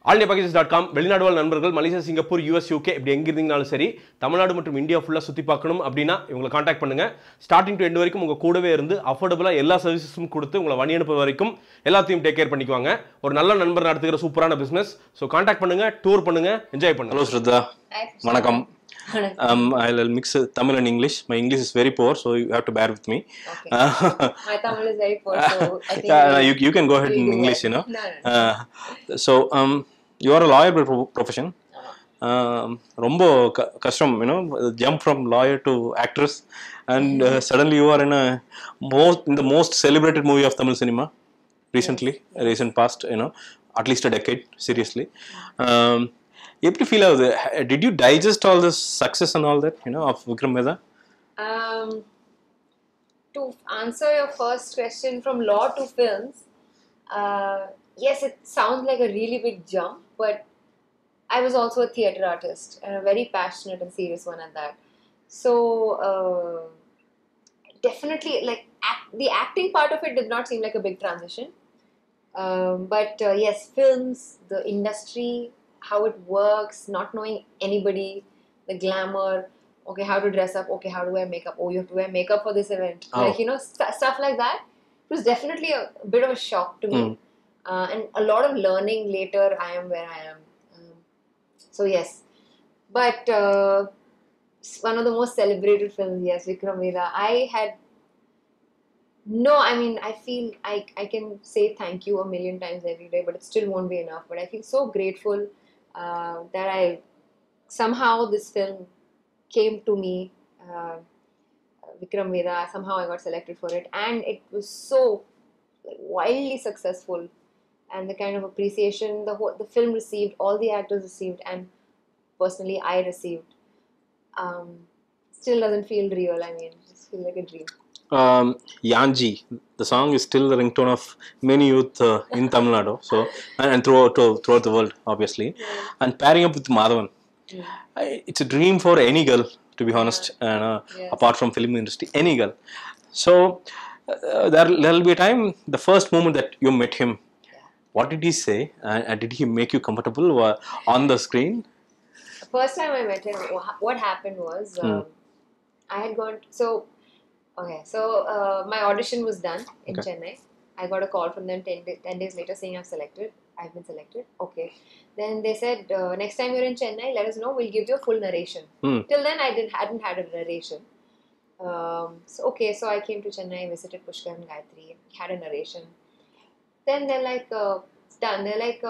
allindiapackages.com வெளிநாடு வாழ் நண்பர்கள் மலேசியா சிங்கப்பூர் யுஎஸ் யூகே இப்படி எங்க இருந்தீங்கனாலும் சரி தமிழ்நாடு மற்றும் இந்தியா ஃபுல்லா சுத்தி பார்க்கணும் அப்படினா இவங்களை கான்டாக்ட் பண்ணுங்க ஸ்டார்டிங் டு எண்ட் வரைக்கும் உங்க கூடவே இருந்து அஃபோர்டபிளா எல்லா சர்வீசஸும் கொடுத்து உங்களை வழி அனுப்புற வரைக்கும் எல்லாத்தையும் டேக் கேர் பண்ணிக்குவாங்க ஒரு நல்ல நண்பர் நடத்துகிற சூப்பரான பிசினஸ் சோ கான்டாக்ட் பண்ணுங்க டூர் பண்ணுங்க என்ஜாய் பண்ணுங்க ஹலோ ஸ்ரத்தா வணக்கம் I'll mix Tamil and English. My English is very poor, so you have to bear with me. Okay. My Tamil is very poor, so I think you can go ahead in English, you know. So you are a lawyer by profession. Rombo custom, you know, jump from lawyer to actress, and suddenly you are in the most celebrated movie of Tamil cinema recent past, you know, at least a decade. Seriously. How feel out there? Did you digest all this success and all that, you know, of Vikram Vedha? To answer your first question, from law to films, yes, it sounds like a really big jump, but I was also a theatre artist and a very passionate and serious one at that. So definitely, like the acting part of it did not seem like a big transition, but yes, films, the industry, how it works, not knowing anybody, the glamour, okay, how to dress up, okay, how to wear makeup, oh, you have to wear makeup for this event, like, you know, stuff like that. It was definitely a bit of a shock to me, and a lot of learning later. I am where I am, so yes, but one of the most celebrated films, yes, Vikram Vedha. I mean, I feel I can say thank you a million times every day, but it still won't be enough. But I feel so grateful that somehow this film came to me, Vikram Vedha. Somehow I got selected for it, and it was so wildly successful. And the kind of appreciation the film received, all the actors received, and personally I received, still doesn't feel real. I mean, it just feels like a dream. Yanji, the song is still the ringtone of many youth in Tamil Nadu, so and throughout the world, obviously. And pairing up with Madhavan, it's a dream for any girl, to be honest. Apart from film industry, any girl. So there'll be a time, the first moment that you met him, what did he say? Did he make you comfortable on the screen? The first time I met him, what happened was I had gone. So my audition was done in Chennai. I got a call from them 10 days later saying I've been selected. Okay. Then they said, next time you're in Chennai, let us know, we'll give you a full narration. Till then, I hadn't had a narration. So I came to Chennai, visited Pushkar and Gayatri, had a narration. Then they're like, it's done. They're like,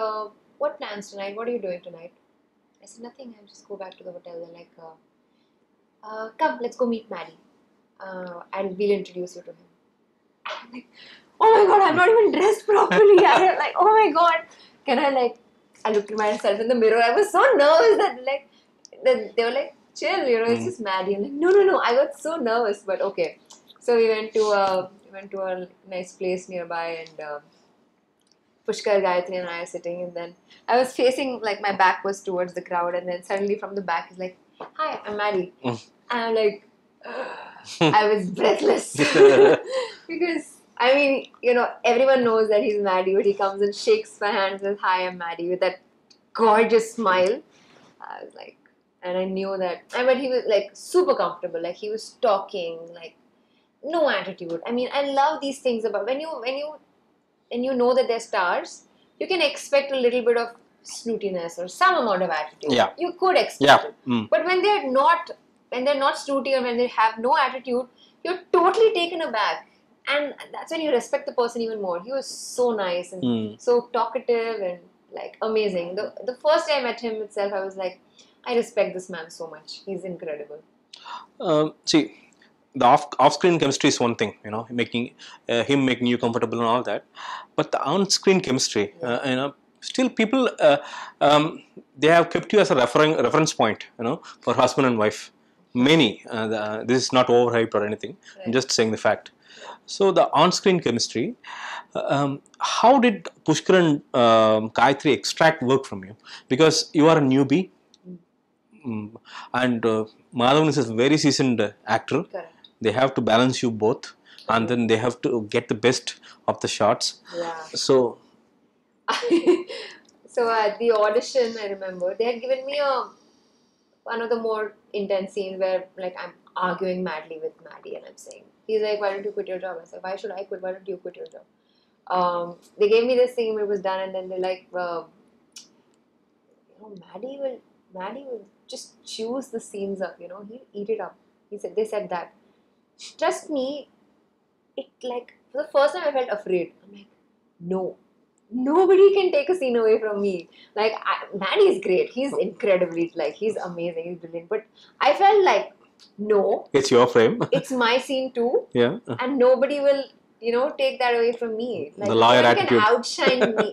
what plans tonight? What are you doing tonight? I said, nothing, I'll just go back to the hotel. They're like, come, let's go meet Maddie. And we'll introduce you to him. I'm like, oh my god, I'm not even dressed properly. I'm like, oh my god, can I looked at myself in the mirror. I was so nervous that they were like, chill, you know, it's just Maddie. I'm like, no, I got so nervous, but okay. So we went to a nice place nearby, and Pushkar, Gayatri and I are sitting, and then I was facing, like, my back was towards the crowd, and then suddenly from the back he's like, hi, I'm Maddie. And I'm like, I was breathless because I mean, you know, everyone knows that he's Maddie, but he comes and shakes my hand and says, hi, I'm Maddie, with that gorgeous smile. I was like, and I knew that, but he was like super comfortable, like he was talking, like no attitude. I mean, I love these things about when you know that they're stars, you can expect a little bit of snootiness or some amount of attitude. Yeah. You could expect it. But when they're not snooty or when they have no attitude, you're totally taken aback. And that's when you respect the person even more. He was so nice and so talkative and like amazing. The first day I met him itself, I was like, I respect this man so much. He's incredible. See, the off-screen chemistry is one thing, you know, making you comfortable and all that. But the on-screen chemistry, you know, still people they have kept you as a reference point, you know, for husband and wife. Many. This is not overhyped or anything. Right. I'm just saying the fact. So the on-screen chemistry, how did Pushkar and Gayatri extract work from you? Because you are a newbie, and Madhavan is a very seasoned actor. Correct. They have to balance you both, and then they have to get the best of the shots. Yeah. So So at the audition, I remember they had given me one of the more intense scenes where like I'm arguing madly with Maddie, and I'm saying, he's like, "Why don't you quit your job?" I said, "Why should I quit? Why don't you quit your job?" They gave me this scene, it was done, and then they're like, Maddie will just choose the scenes up, he'll eat it up. They said that. Trust me, it like for the first time I felt afraid. I'm like, no, nobody can take a scene away from me. Like Maddie is great. He's incredibly he's amazing. He's brilliant. But I felt like no, It's your frame. it's my scene too. Yeah. And nobody will take that away from me. Like The lawyer no one attitude. can outshine me.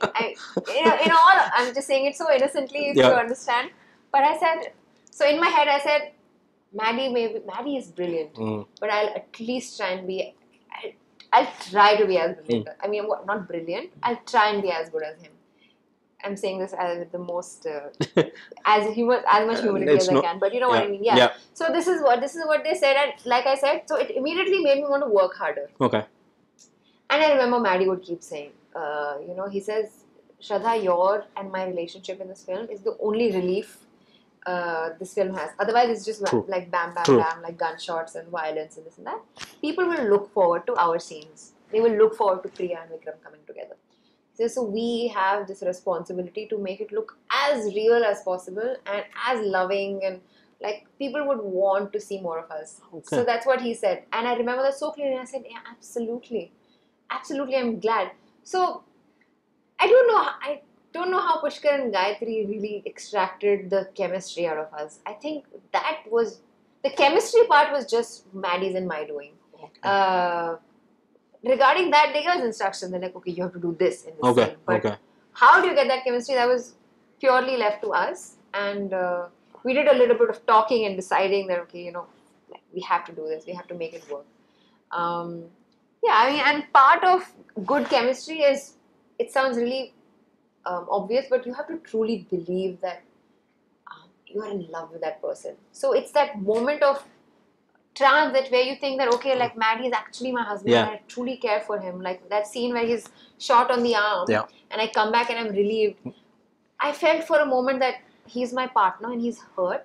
I'm just saying it so innocently if you understand. But I said, so in my head I said, Maddie is brilliant, but I'll at least try and be. I'll try to be as brilliant. I mean, not brilliant. I'll try and be as good as him. I'm saying this as the most as much humility as I can. But you know what I mean? Yeah. So this is what they said, and like I said, so it immediately made me want to work harder. Okay. And I remember Maddie would keep saying, he says, "Shraddha, your and my relationship in this film is the only relief this film has. Otherwise, it's just like bam, bam, bam, like gunshots and violence and this and that. People will look forward to our scenes. They will look forward to Priya and Vikram coming together. So we have this responsibility to make it look as real as possible and as loving, and like people would want to see more of us." Okay. So that's what he said. And I remember that so clearly. I said, yeah, absolutely. Absolutely, I'm glad. So I don't know how Pushkar and Gayatri really extracted the chemistry out of us. I think that was the chemistry part was just Maddie's and my doing. Okay. Regarding that, they gave us instructions. They're like, okay, you have to do this in this scene. But how do you get that chemistry? That was purely left to us. And we did a little bit of talking and deciding that, okay, we have to do this. We have to make it work. And part of good chemistry is, it sounds really obvious, but you have to truly believe that you are in love with that person. So it's that moment of trance that where you think that, okay, like Maddie is actually my husband and I truly care for him. Like that scene where he's shot on the arm and I come back and I'm relieved. I felt for a moment that he's my partner and he's hurt.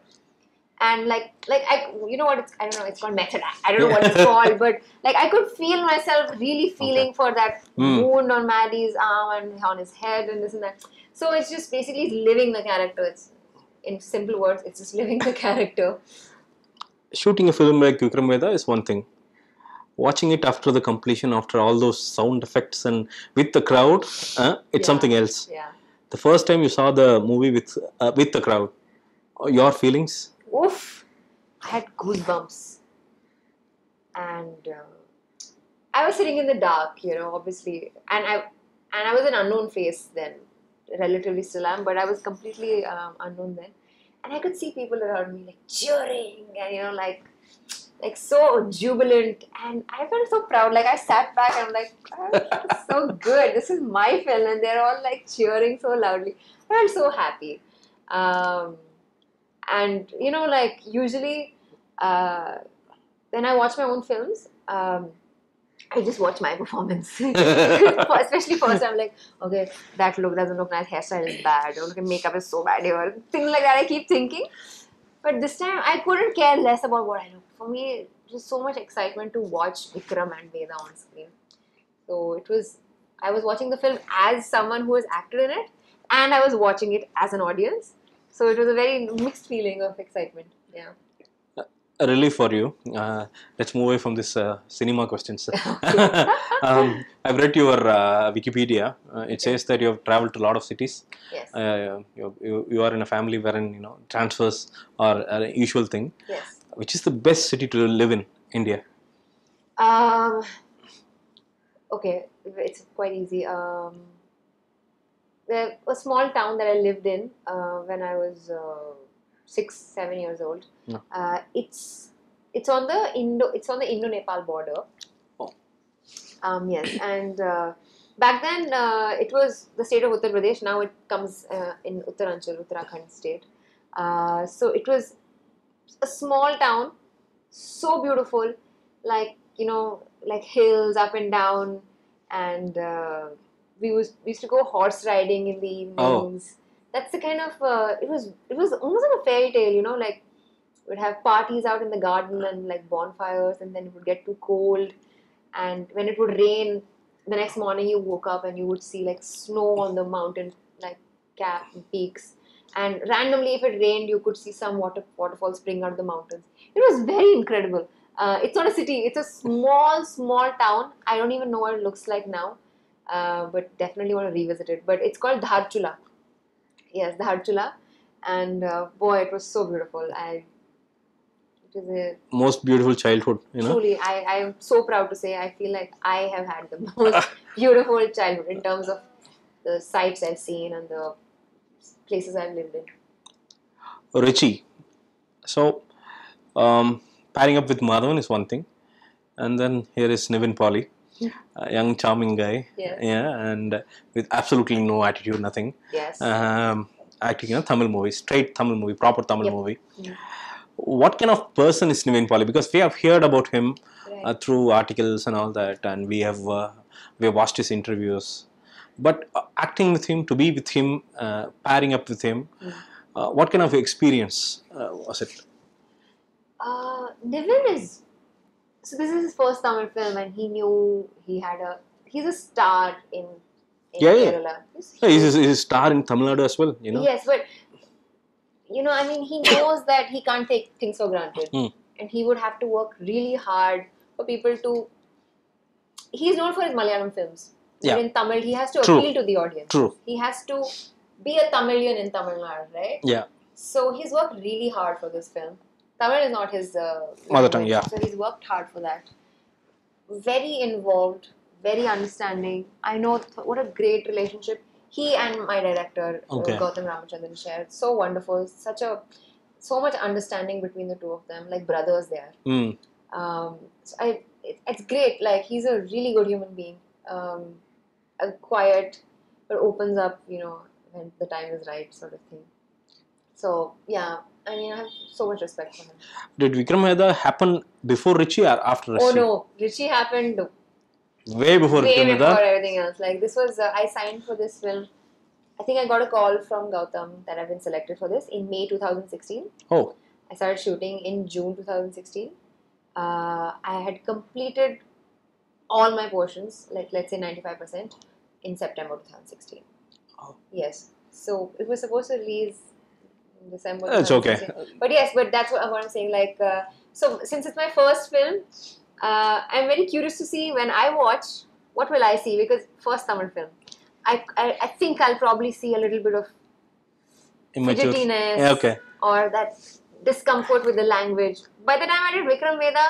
And I don't know, it's called method. I don't know what it's called, but like I could feel myself really feeling for that wound on Maddie's arm and on his head and this and that. So it's just basically living the character. It's, in simple words, it's just living the character. Shooting a film like Vikram Vedha is one thing. Watching it after the completion, after all those sound effects and with the crowd, it's something else. Yeah. The first time you saw the movie with the crowd, your feelings? Oof! I had goosebumps. And I was sitting in the dark, obviously. And I was an unknown face then. Relatively still am, but I was completely unknown then. And I could see people around me like cheering and like so jubilant, and I felt so proud. Like I sat back and I'm like, oh, this is so good. This is my film, and they're all like cheering so loudly. I felt so happy. And like usually when I watch my own films, I just watch my performance. Especially first, I'm like, okay, that look doesn't look nice, hairstyle is bad, or makeup is so bad here. Things like that I keep thinking. But this time, I couldn't care less about what I look. For me, it was so much excitement to watch Vikram and Vedha on screen. So I was watching the film as someone who has acted in it, and I was watching it as an audience. So it was a very mixed feeling of excitement. Yeah. A relief for you. Let's move away from this cinema questions. I've read your Wikipedia. It says that you have traveled to a lot of cities. Yes. You are in a family wherein transfers are a usual thing. Yes. Which is the best city to live in India? Okay, it's quite easy. A small town that I lived in when I was 6-7 years old. No. It's on the Indo-Nepal border. Oh. Yes, and back then it was the state of Uttar Pradesh. Now it comes in Uttarakhand state. So it was a small town, so beautiful, like hills up and down, and we used to go horse riding in the evenings. that's the kind of it was almost like a fairy tale, you know, like we'd have parties out in the garden and like bonfires, and then it would get too cold, and when it would rain, the next morning you woke up and you would see like snow on the mountain, like cap peaks, and randomly if it rained you could see some waterfall spring out of the mountains. It was very incredible. It's not a city, it's a small town. I don't even know what it looks like now, but definitely want to revisit it. But it's called Dharchula. Yes, Dharchula, and boy, it was so beautiful. It is a Most beautiful childhood, you know. truly, I am so proud to say I feel like I have had the most beautiful childhood in terms of the sights I've seen and the places I've lived in. Richie. So, pairing up with Madhavan is one thing, and then here is Nivin Pauly, a young, charming guy, Yes. yeah, and with absolutely no attitude, nothing. Yes. Acting in a Tamil movie, straight Tamil movie, proper Tamil Yep. movie. Mm. What kind of person is Nivin Pauly? Because we have heard about him Right. through articles and all that, and we have watched his interviews. But acting with him, to be with him, pairing up with him, what kind of experience was it? Nivin is, so this is his first Tamil film, and he knew he's a star in Yeah, yeah. Kerala. He's a star in Tamil Nadu as well, you know. Yes, but you know, I mean, he knows that he can't take things for granted, and he would have to work really hard for people to. He's known for his Malayalam films, but Yeah. in Tamil, he has to True. appeal to the audience. True. He has to be a Tamilian in Tamil Nadu, right? Yeah. So he's worked really hard for this film. Tamil is not his Mother tongue, language, yeah. so he's worked hard for that. Very involved, very understanding. I know what a great relationship he and my director Okay. Gautam Ramachandran shared. So wonderful, so much understanding between the two of them, like brothers there. Mm. It's great. Like he's a really good human being, quiet, but opens up, you know, when the time is right, sort of thing. So yeah, I mean, I have so much respect for him. Did Vikram Vedha happen before Richie or after Richie? Oh no, Richie happened Way before way Vikram before Vedha? everything else. Like this was, I signed for this film. I think I got a call from Gautam that I've been selected for this in May 2016. Oh, I started shooting in June 2016. I had completed all my portions, like let's say 95%, in September 2016. Oh. Yes. So it was supposed to release in December. That's okay. 2016. But yes, but that's what I'm saying. Like, so since it's my first film, I'm very curious to see when I watch, what will I see? Because first Tamil film, I think I'll probably see a little bit of immature. fidgetiness, Yeah, okay. or that discomfort with the language. By the time I did Vikram Vedha,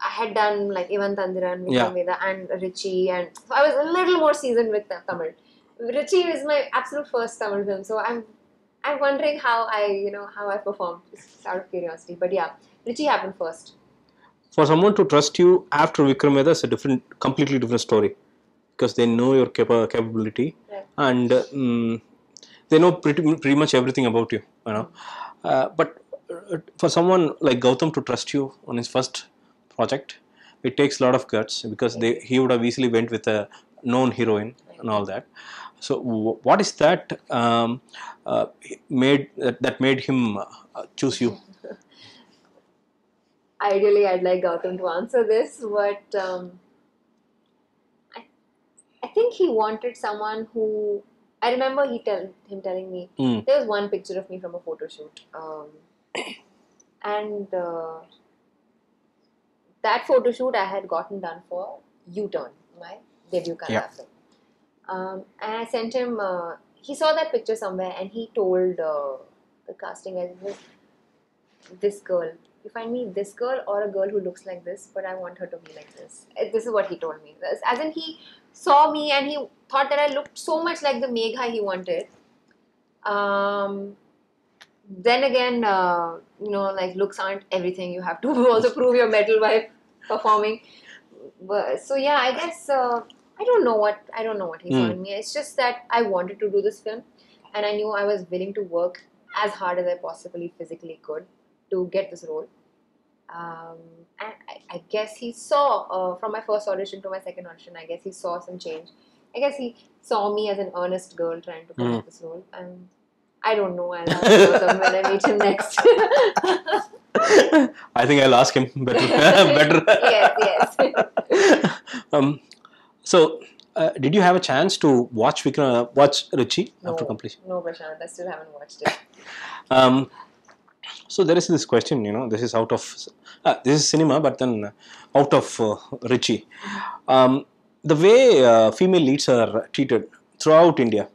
I had done like Ivan Thandiran, Vikram Vedha, and Richie, and so I was a little more seasoned with Tamil. Richie is my absolute first Tamil film, so I'm wondering how I performed, just out of curiosity. But yeah, Richie happened first. For someone to trust you after Vikram Vedha is a completely different story, because they know your capability, Right. and they know pretty much everything about you. You know, but for someone like Gautam to trust you on his first project, it takes a lot of guts, because he would have easily went with a known heroine and all that. So what is that made him choose you? Ideally, I'd like Gautam to answer this, but I think he wanted someone who. I remember him telling me there was one picture of me from a photo shoot, and that photo shoot I had gotten done for U-Turn, my debut Kannada film. And I sent him. He saw that picture somewhere, and he told the casting guys, "This girl. You find me this girl or a girl who looks like this, but I want her to be like this." This is what he told me. As in, he saw me and he thought that I looked so much like the Megha he wanted. Then again, like looks aren't everything. You have to also prove your mettle by performing. But, so yeah, I guess I don't know what he saw in me. It's just that I wanted to do this film, and I knew I was willing to work as hard as I possibly physically could to get this role. And I guess he saw from my first audition to my second audition, I guess he saw some change. I guess he saw me as an earnest girl trying to play this role, and I don't know. I'll ask him when I meet him next. I think I'll ask him better. Better. Yes. So, did you have a chance to watch Richie after completion? No, Prashant. I still haven't watched it. So there is this question, this is out of this is cinema, but then out of Richie. The way female leads are treated throughout India,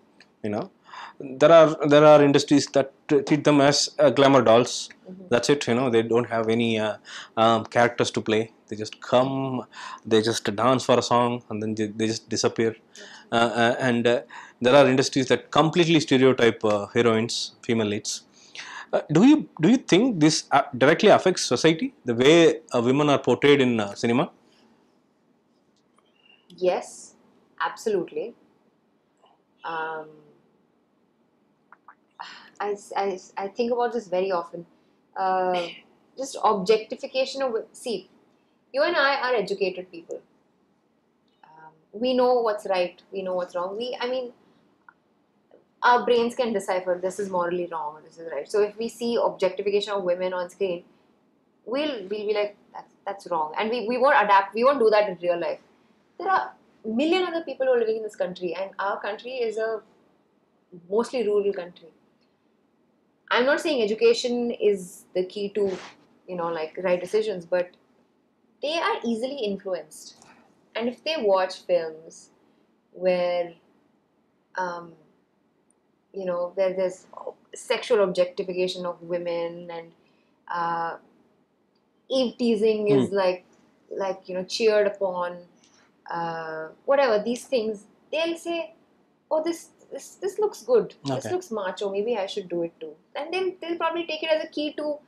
there are industries that treat them as glamour dolls. That's it. They don't have any characters to play. They just come, they just dance for a song, and then they just disappear. And there are industries that completely stereotype heroines, female leads. Do you think this directly affects society, the way women are portrayed in cinema? Yes, absolutely. I think about this very often. Just objectification of... See, you and I are educated people. We know what's right, we know what's wrong. Our brains can decipher this is morally wrong or this is right. So if we see objectification of women on screen, we'll be like, that's wrong. And we won't adapt, we won't do that in real life. There are a million other people who are living in this country, and our country is a mostly rural country. I'm not saying education is the key to, right decisions, but they are easily influenced. And if they watch films where, where there's sexual objectification of women and eve teasing is cheered upon, whatever, these things, they'll say, oh, this looks good, this looks macho, maybe I should do it too. And then they'll probably take it as a key to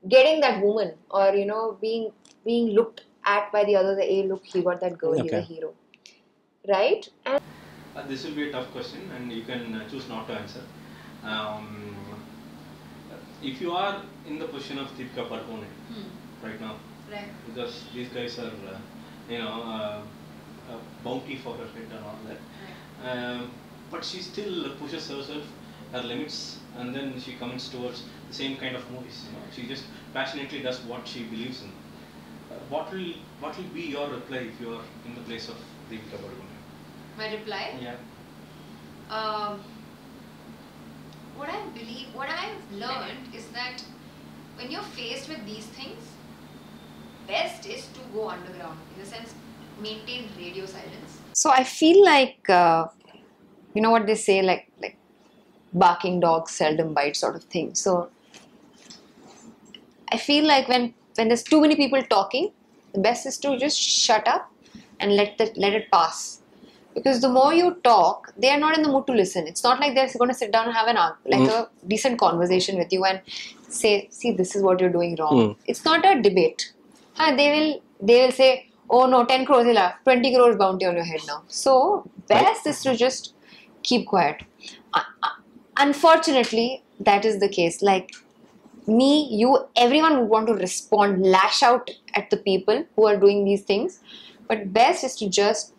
getting that woman, or being looked at by the others. Hey, look, he got that girl, he's a hero, right? And this will be a tough question, and you can choose not to answer. If you are in the position of Deepika right now, because these guys are bounty for her head and all that, but she still pushes herself, her limits, and then she comes towards the same kind of movies. She just passionately does what she believes in. What will be your reply if you are in the place of Deepika? My reply? Yeah. What I've learned is that when you're faced with these things, best is to go underground. In a sense, maintain radio silence. So I feel like, what they say, like barking dogs seldom bite sort of thing. So I feel like when there's too many people talking, the best is to just shut up and let it pass. Because the more you talk, they are not in the mood to listen. It's not like they're going to sit down and have a decent conversation with you and say, see, this is what you're doing wrong. It's not a debate. They will say, oh no, 10 crores, 20 crores bounty on your head now. So best is to just keep quiet. Unfortunately, that is the case. Like me, you, everyone would want to respond, lash out at the people who are doing these things. But best is to just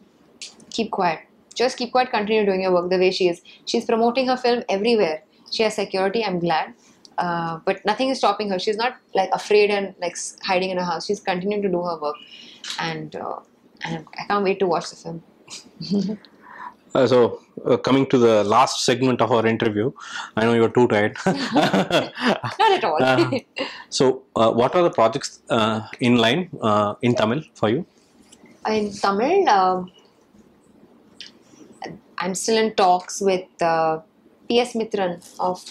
keep quiet. Just keep quiet, continue doing your work the way she is. She's promoting her film everywhere. She has security, I'm glad. But nothing is stopping her. She's not afraid and hiding in her house. She's continuing to do her work. And I can't wait to watch the film. So, coming to the last segment of our interview, I know you're too tired. Not at all. So, what are the projects in line in Tamil for you? In Tamil, I'm still in talks with P.S. Mitran of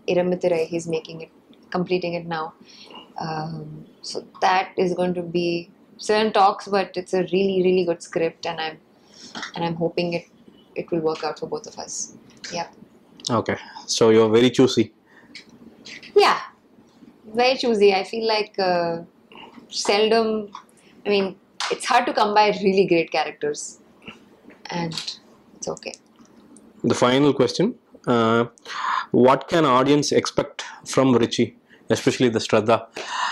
Irammithirai. He's completing it now. So that is going to be still in talks, but it's a really, really good script, and I'm hoping it will work out for both of us. Yeah. Okay. So you're very choosy. Yeah. Very choosy. I feel like seldom, it's hard to come by really great characters. And it's okay. The final question. What can audience expect from Richie especially the Shraddha,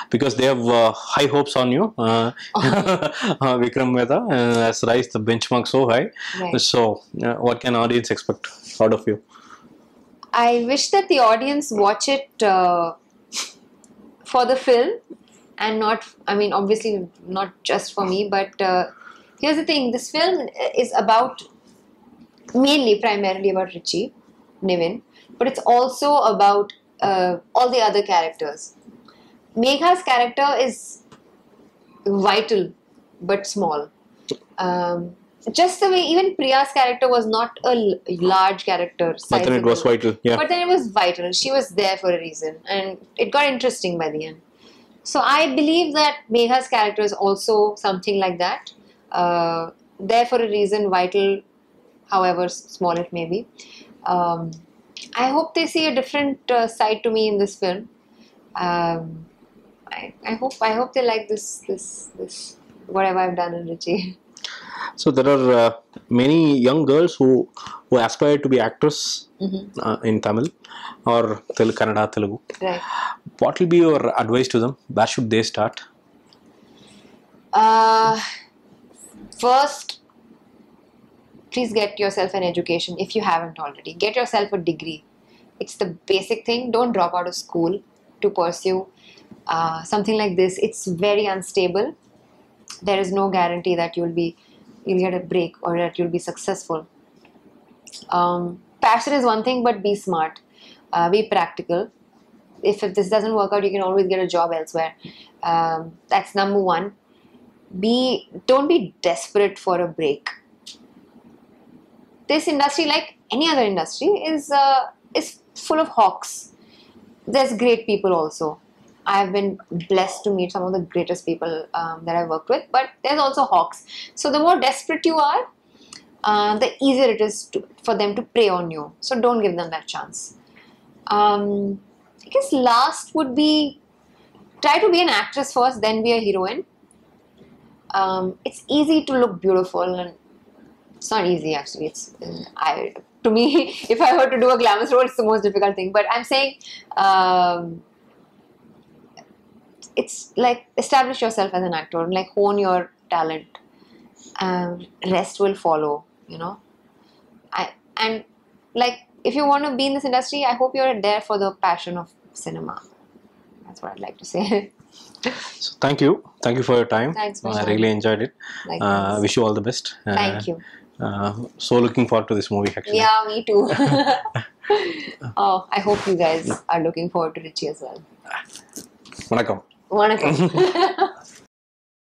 because they have high hopes on you. Vikram Vedha has raised the benchmark so high. Right. So, what can audience expect out of you? I wish that the audience watch it for the film and not, I mean, obviously not just for me, but here's the thing, this film is about, primarily about Richie, Nivin, but it's also about all the other characters. Megha's character is vital but small. Just the way even Priya's character was not a large character, But then it was sizable. vital. Yeah. But then it was vital. She was there for a reason, and it got interesting by the end. So I believe that Megha's character is also something like that. There for a reason, vital, however small it may be. I hope they see a different side to me in this film. I hope they like this whatever I've done in Richie. So there are many young girls who aspire to be actors in Tamil or Kannada, Telugu. Right. What will be your advice to them? Where should they start? First, please get yourself an education if you haven't already. Get yourself a degree. It's the basic thing. Don't drop out of school to pursue something like this. It's very unstable. There is no guarantee that you'll get a break or that you'll be successful. Passion is one thing, but be smart. Be practical. If this doesn't work out, you can always get a job elsewhere. That's number one. Don't be desperate for a break. This industry, like any other industry, is full of hawks. There's great people also. I've been blessed to meet some of the greatest people that I've worked with, but there's also hawks. So the more desperate you are, the easier it is for them to prey on you. So don't give them that chance. I guess last would be, try to be an actress first, then be a heroine. It's easy to look beautiful, and it's not easy actually. To me, if I were to do a glamorous role, it's the most difficult thing. But I'm saying, it's like establish yourself as an actor, like hone your talent. Rest will follow, you know. And like if you want to be in this industry, I hope you're there for the passion of cinema. That's what I'd like to say. So thank you for your time. Thanks, I Vishal. really enjoyed it. Likewise. Wish you all the best. Thank you. So looking forward to this movie actually. Yeah, me too. Oh, I hope you guys are looking forward to Richie as well. Vanakkam. Vanakkam.